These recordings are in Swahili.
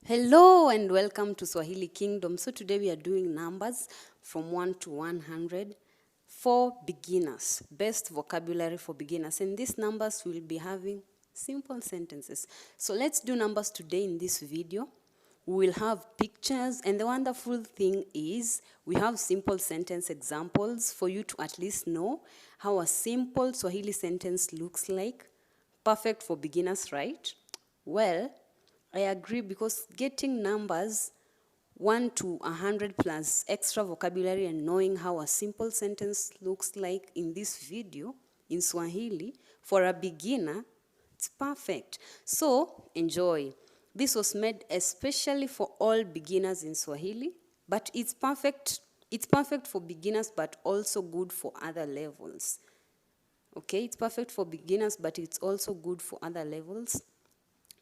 Hello and welcome to Swahili Kingdom. So today we are doing numbers from 1 to 100 for beginners, best vocabulary for beginners. And these numbers will be having simple sentences. So let's do numbers today in this video. We will have pictures, and the wonderful thing is we have simple sentence examples for you to at least know how a simple Swahili sentence looks like. Perfect for beginners, right? Well, I agree, because getting numbers 1 to 100 plus extra vocabulary and knowing how a simple sentence looks like in this video in Swahili for a beginner, it's perfect. So enjoy. This was made especially for all beginners in Swahili, but it's perfect for beginners but also good for other levels. Okay, it's perfect for beginners but it's also good for other levels.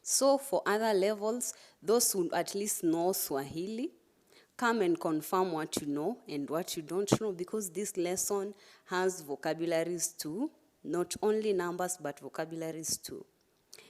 So for other levels, those who at least know Swahili, come and confirm what you know and what you don't know, because this lesson has vocabularies too, not only numbers but vocabularies too.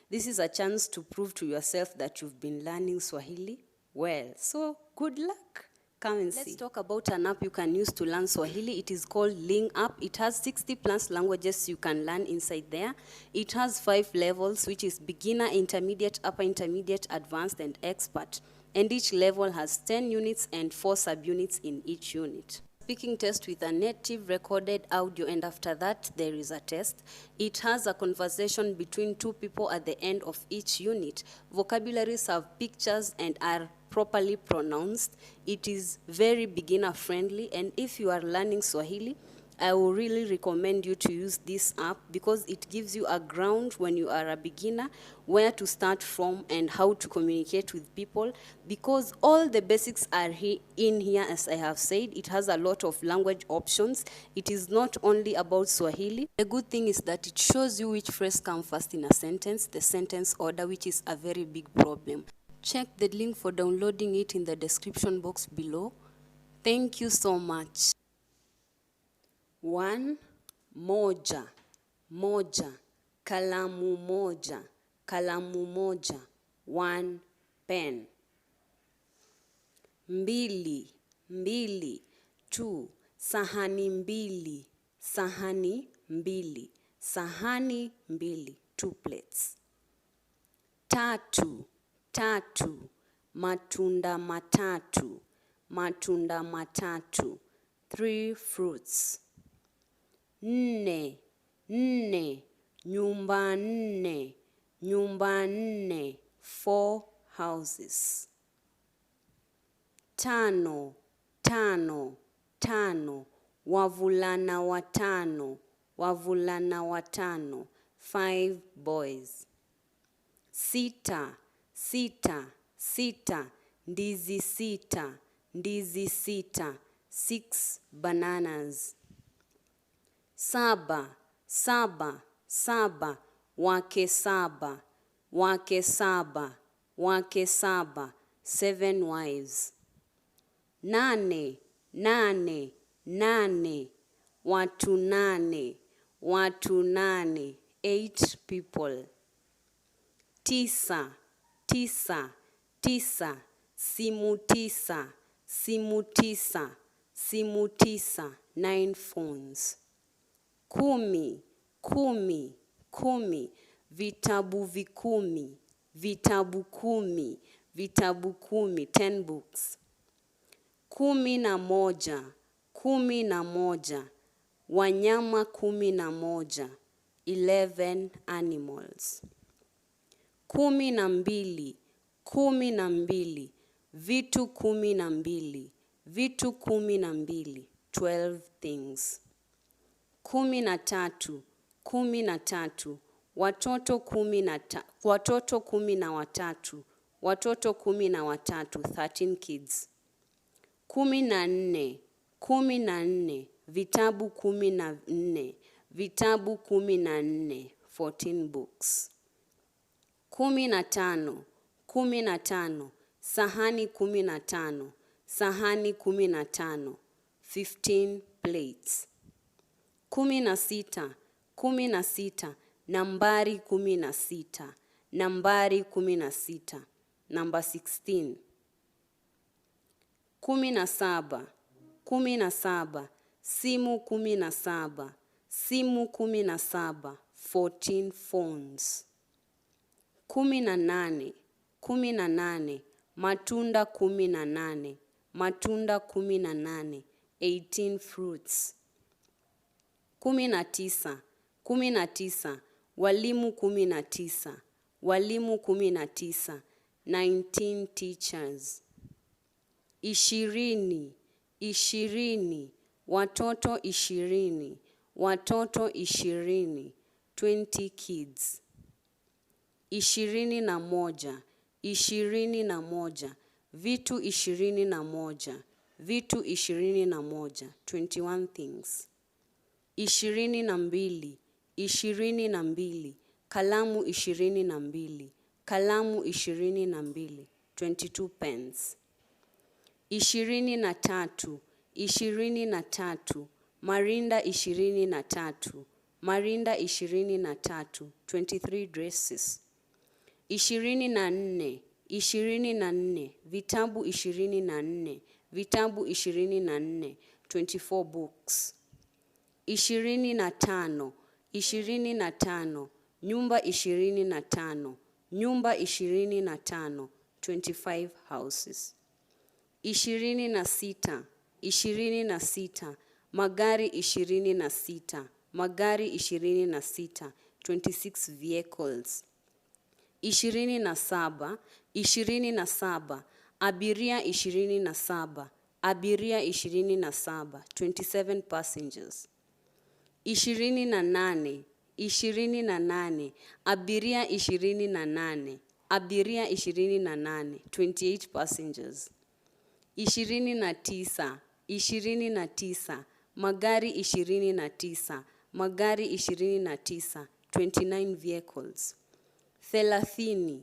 This is a chance to prove to yourself that you've been learning Swahili well. So good luck. Come and see. Let's talk about an app you can use to learn Swahili. It is called Ling app. It has 60 plus languages you can learn inside there. It has 5 levels, which is beginner, intermediate, upper intermediate, advanced, and expert. And each level has 10 units and 4 subunits in each unit. Speaking test with a native recorded audio, and after that there is a test. It has a conversation between 2 people at the end of each unit. Vocabularies have pictures and are properly pronounced. It is very beginner friendly, and if you are learning Swahili, I will really recommend you to use this app, because it gives you a ground when you are a beginner, where to start from and how to communicate with people, because all the basics are in here. As I have said, it has a lot of language options. It is not only about Swahili. The good thing is that it shows you which phrase comes first in a sentence, the sentence order, which is a very big problem. Check the link for downloading it in the description box below. Thank you so much. 1. Moja, moja, kalamu moja, kalamu moja, 1 pen. 2, mbili, 2, sahani mbili, sahani mbili, sahani mbili, 2 plates. 3, matunda matatu, matunda matatu, 3 fruits. 4, nyumba nne, nyumba nne, 4 houses. 5, wavulana watano, wavulana watano, 5 boys. 6, ndizi sita, ndizi sita, 6 bananas. 7, wake saba, wake saba, wake saba, 7 wives. 8, watu 8, watu 8, 8 people. 9, simu 9, simu 9, simu 9, 9 phones. 10, vitabu 10, vitabu 10, vitabu 10, 10 books. 11, wanyama 11, 11 animals. 12, vitu 12, vitu 12, 12 things. 13, watoto 13, watoto 13, 13 kids. 14, vitabu 14, vitabu 14, 14 books. 15, sahani 15, sahani 15, 15 plates. 16, nambari 16, nambari 16, Number 16. 17. 17. Simu 17. Simu 17. 14 phones. 18. 18. Matunda 18. Matunda 18. 18 fruits. 19. 19. Walimu 19. Walimu 19. 19 teachers. 20. 20. Watoto 20. Watoto 20. 20 kids. 21. 21. Vitu 21. Vitu 21. 21 things. 22. 22. Kalamu 22. Kalamu 22. 22 pens. 23. 23. Marinda 23. Marinda 23. 23 dresses. 24. 24. Vitabu 24. Vitabu 24. 24 books. 25. 25. Nyumba 25. Nyumba 25. 25 houses. 26. 26. Magari 26. Magari 26. 26 vehicles. 27. 27. Abiria 27. Abiria 27. 27 passengers. 28. 28. Abiria 28. Abiria 28. 28 passengers. 29. 29. Magari 29. Magari 29. 29 vehicles. 30.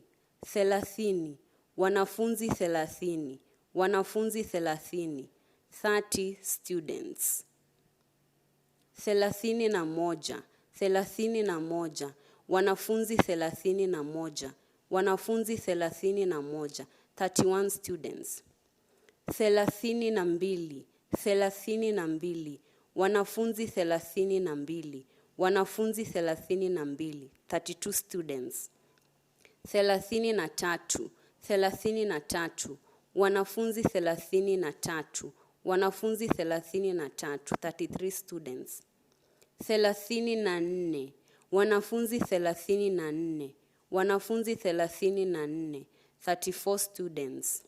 30. Wanafunzi 30. Wanafunzi 30. 30 students. 31. 31. Wanafunzi 31. Wanafunzi 31. 31 students. 32. 32. Wanafunzi 32. Wanafunzi 32. 32 students. 33. 33. Wanafunzi 33. Wanafunzi 33. 33 students. 34. Wanafunzi 34. Wanafunzi 34. 34 students.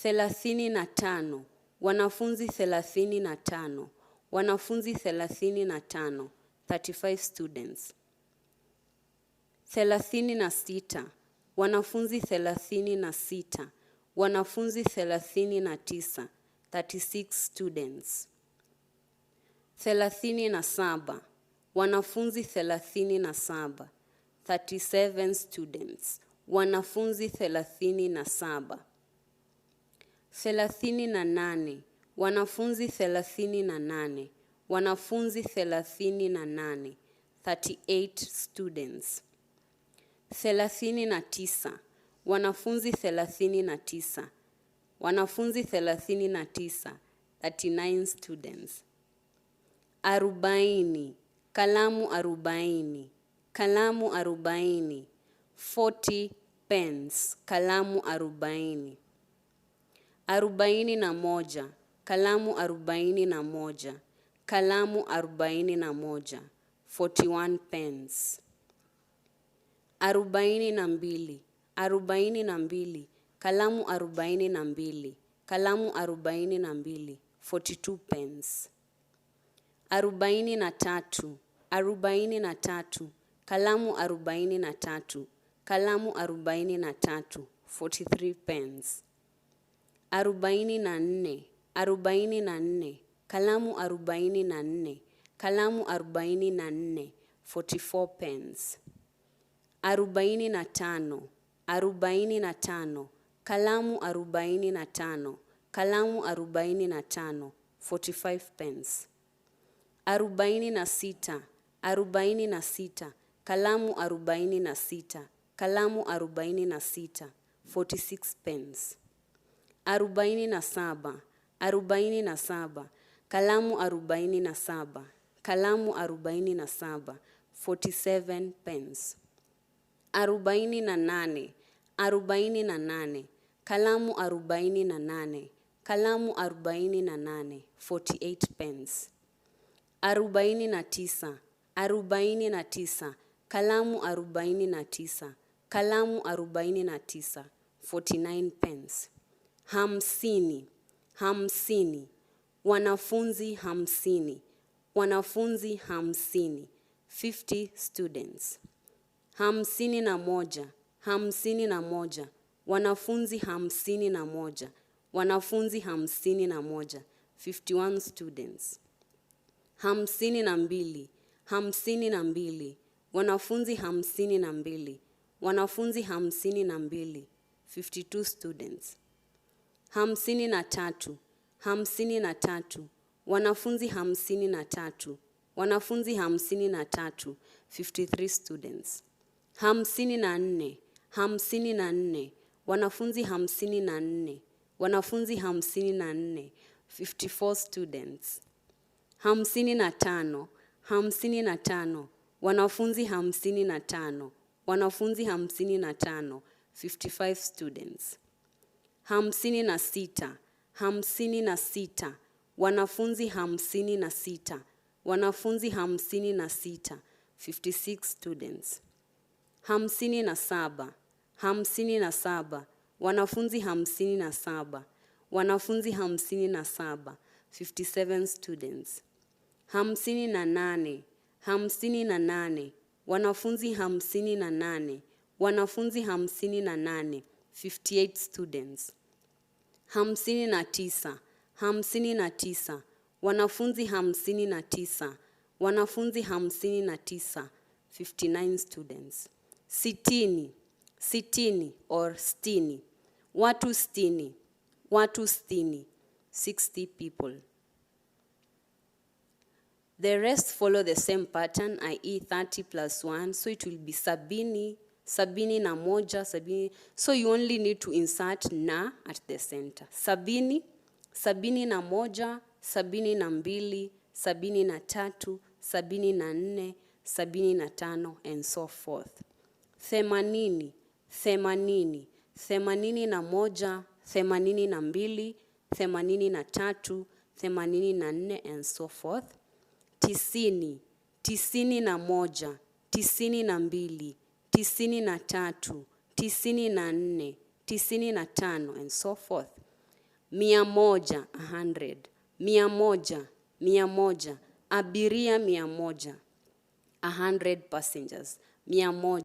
35. Wanafunzi 35. Wanafunzi 35. 35 students. 36. Wanafunzi 36. Wanafunzi 39. 36 students. 37. Wanafunzi 37. 37 students. Wanafunzi 37. 38. Wanafunzi 38. Wanafunzi 38. 38 students. 39. Wanafunzi 39. Wanafunzi 39. 39 students. 40. Kalamu 40. Kalamu 40. 40 pens. Kalamu 40. 41. Kalamu 41. Kalamu 41. 41 pens. 42. 42. Kalamu 42. Kalamu 42. 42 pens. 43. 43. Kalamu 43. Kalamu 43. 43 pens. 44. 44. Kalamu 44. Kalamu 44. 44 pens. 45. 45. Kalamu 45. Kalamu 45. 45 pens. 46. 46. Kalamu 46. Kalamu 46. 46 pens. 47, 47. Kalamu 47, kalamu 47, 47 pens. 48, 48. Kalamu 48, kalamu 48, 48 pens. 49, 49. Kalamu 49, kalamu 49, 49 pens. 50, 50. Wanafunzi 50, wanafunzi 50, 50 students. 51, 51. Wanafunzi 51, wanafunzi 51, 51 students. 52, 52. Wanafunzi 52, wanafunzi 52, 52 students. 53, 53. Wanafunzi 53, wanafunzi 53, 53 students. 54, 54. Wanafunzi 54, wanafunzi 54, 54 students. 55, 55. Wanafunzi 55, wanafunzi 55, 55 students. 56, 56. Wanafunzi 56, wanafunzi 56, 56 students. 57, 57. Wanafunzi 57, wanafunzi 57, 57 students. 58, 58. Wanafunzi 58, wanafunzi 58, 58 students. 59, 59. Wanafunzi 59, wanafunzi 59, 59 students. 60, 60 or 60. Watu 60, watu 60, 60 people. The rest follow the same pattern, i.e. 30 plus 1, so it will be 70, 71, 70. So you only need to insert na at the center. 70, 71, 72, 73, 74, 75, and so forth. 80, 80, 81, 82, 83, 84, and so forth. 90, 91, 92, 93, 94, 95, and so forth. 100, 100, 100, 100. Abiria 100, 100 passengers, 100.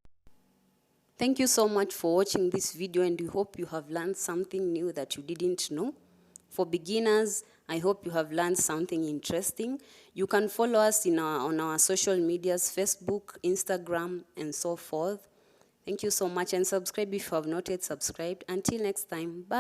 Thank you so much for watching this video, and we hope you have learned something new that you didn't know. For beginners, I hope you have learned something interesting. You can follow us on our social medias, Facebook, Instagram, and so forth. Thank you so much, and subscribe if you have not yet subscribed. Until next time, bye.